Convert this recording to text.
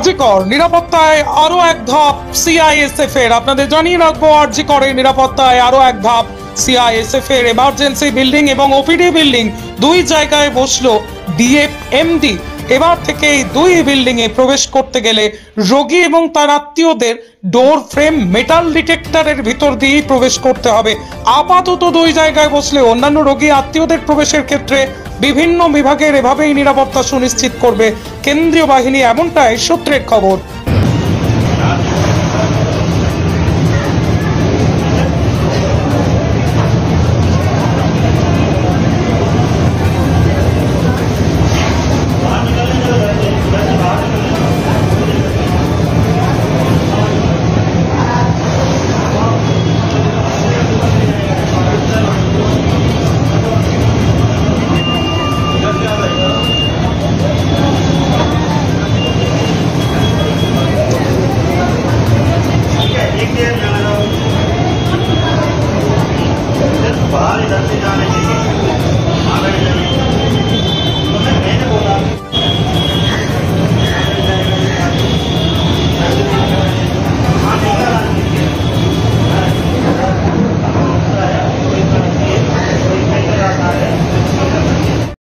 আরজিকর নিরাপত্তায় আরো এক ধাপ সিআইএসএফ এর। আপনাদের জানিয়ে রাখবো, আরজিকরের নিরাপত্তায় আরো এক ধাপ সিআইএসএফ এর। এমার্জেন্সি বিল্ডিং এবং ওপিডি বিল্ডিং দুই জায়গায় বসলো ডিএফএমডি। এবার থেকে এই দুই বিল্ডিং এ প্রবেশ করতে গেলে রোগী এবং তার আত্মীয়দের ডোর ফ্রেম মেটাল ডিটেক্টরের ভিতর দিয়েই প্রবেশ করতে হবে। আপাতত দুই জায়গায় বসলে অন্যান্য রোগী আত্মীয়দের প্রবেশের ক্ষেত্রে বিভিন্ন বিভাগের এভাবেই নিরাপত্তা সুনিশ্চিত করবে কেন্দ্রীয় বাহিনী, এমনটাই সূত্রের খবর। बाहर इधर से जाने के लिए